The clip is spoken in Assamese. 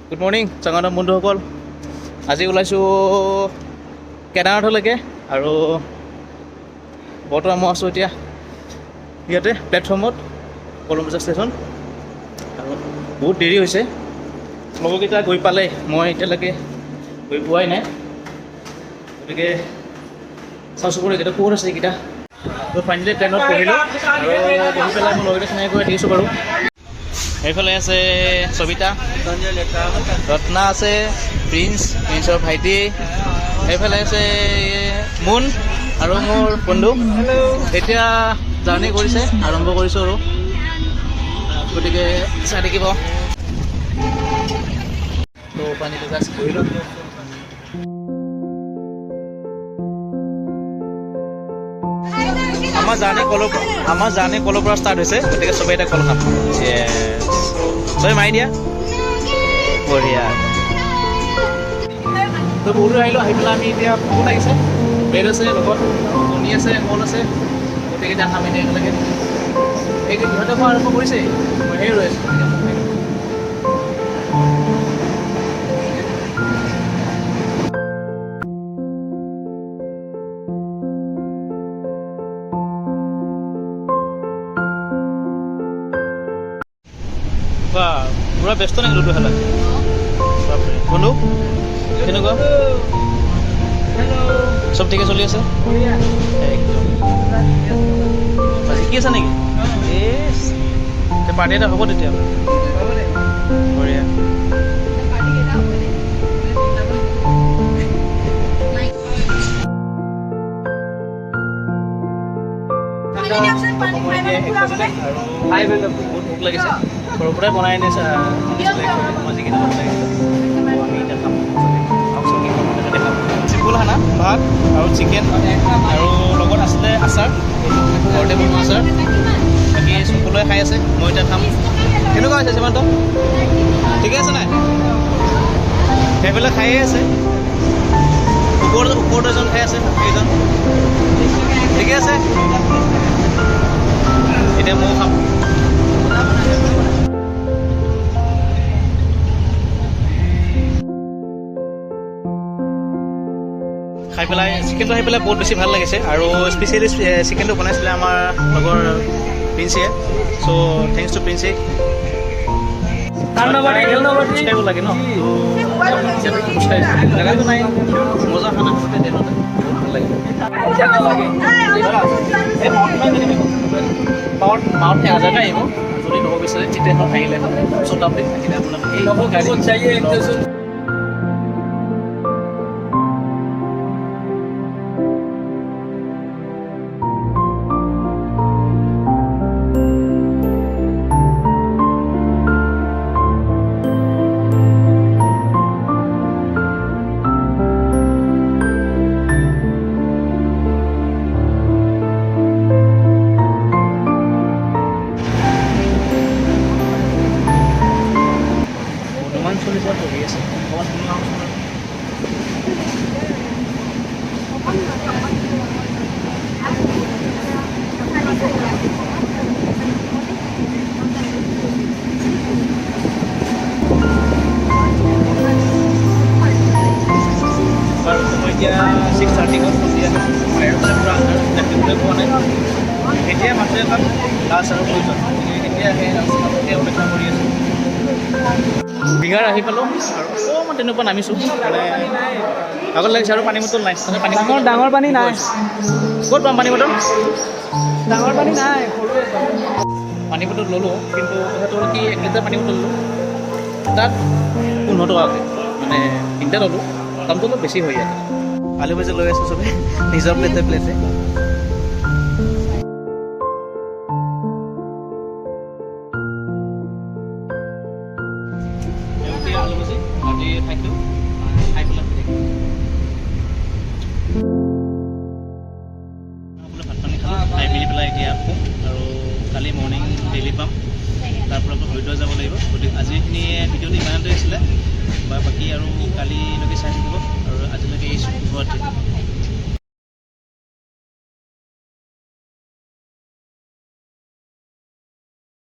গুড মৰ্ণিং চাঙানাম বন্ধুসকল। আজি ওলাইছোঁ কেদাৰনাথলৈকে আৰু বৰ্তমান মই আছোঁ এতিয়া ইয়াতে প্লেটফৰ্মত কলম বজাৰ ষ্টেচন আৰু বহুত দেৰি হৈছে। লগৰকেইটা গৈ পালে, মই এতিয়ালৈকে গৈ পোৱাই নাই, গতিকে চাওঁচোন এইকেইটা ক'ত আছে এইকেইটা। তো ফাইনেলি ট্ৰেইনত বহিলোঁ আৰু বহি পেলাই মই লগৰকেইটা চিনাকি কৰি দেখিছোঁ বাৰু। এইফালে আছে সবিতা, ৰত্না আছে, প্ৰিন্সৰ ভাইটি, এইফালে আছে মুন আৰু মোৰ বন্ধু। এতিয়া জাৰ্ণি কৰিছে, আৰম্ভ কৰিছোঁ আৰু গতিকে চাই থাকিব। তো পানীটো জাষ্ট কৰিলোঁ। আমাৰ জাৰ্ণি কলৰ পৰা ষ্টাৰ্ট হৈছে, গতিকে চবেই এটা কল খাম। চবেই মাৰি দিয়া, বঢ়িয়া। তো বহুতো আহিলোঁ, আহি পেলাই আমি এতিয়া ভোক লাগিছে, ব্ৰেড আছে, লগত কণী আছে, কল আছে, গোটেইকেইটা খাম এতিয়া একেলগে। এই ইহঁতে খোৱা আৰম্ভ কৰিছে, মই সেই ৰৈ আছোঁ। বা পুৰা ব্যস্ত নেকি লুডু খেলা? বন্ধু কেনেকুৱা? চব ঠিকে চলি আছে? একদম শিকি আছে নেকি? পাৰ্টি এটা হ'ব তেতিয়া বঢ়িয়া। আৰু বহুত ভোক লাগিছে, ঘৰৰ পৰাই বনাই আনিছে মই যিকেইটা বনাব লাগিছিল। আমি এতিয়া খাম চিম্পুল খানা, ভাত আৰু চিকেন আৰু লগত আছিলে আচাৰ, ঘৰতে বনোৱা আচাৰ। বাকী সকলোৱে খাই আছে, মই এতিয়া খাম। কেনেকুৱা হৈছে সীমান্ত? ঠিকে আছে নাই? সেইফালে খায়ে আছে, ওপৰত এজন খাই আছে, সেইজন ঠিকে আছে। এতিয়া ময়ো খাম। খাই পেলাই চিকেনটো খাই পেলাই বহুত বেছি ভাল লাগিছে, আৰু স্পেচিয়েলি চিকেনটো বনাইছিলে আমাৰ লগৰ প্ৰিন্সিয়ে। চ' থেংকছ টু প্ৰিন্সি। খোজকাঢ়িব লাগে ন, জেগাটো নাই, মজা খানা খাওঁতে ট্ৰেইনতে ভাল লাগে। মাউথ এহাজাৰকে আহিব যদি ল'ব বিচাৰে, ট্ৰেইনত আহিলে ওচৰত আপডেট থাকিলে আপোনালোকে। এতিয়া 6:30 হ'ল, সন্ধিয়া বাহিৰতে পূৰা দেখিবলৈ পোৱা নাই। এতিয়া মাত্ৰ এখন লাষ্ট আৰু প্ৰয়োজন, এতিয়া সেই ৰাস্তাতে অপেক্ষা কৰি আছোঁ। বিহাৰ আহি পালোঁ আৰু অকণমান তেনেকুৱা নামিছোঁ, মানে আগত লাগিছে। আৰু পানী বটল নাই, ডাঙৰ পানী নাই। ক'ত পাম পানী বটল? ডাঙৰ পানী নাই, পানী বটল ল'লোঁ, কিন্তু কথাটো হ'ল কি 1 লিটাৰ পানী বটল ল'লোঁ, তাত 15 টকাকৈ, মানে 3টা ল'লোঁ। দামটো অলপ বেছি হৈ ইয়াতে। আলু ভাজি লৈ আছোঁ চবেই নিজৰ প্লেটে প্লেটে। আলু ভাজি আজি খাইছোঁ, খাই পেলাই ভাত পানী খালোঁ, খাই মেলি পেলাই এতিয়া শুম। আৰু কালি মৰ্ণিং ডেইলি পাম, তাৰ পৰা হৰিদ্বাৰ যাব লাগিব। গতিকে আজিখিনি ভিডিঅ'টো ইমানতে আছিলে, বাকী আৰু কালিলৈকে চাই থাকিব। আৰু আজিলৈকে এই শুভৰাত্ৰি।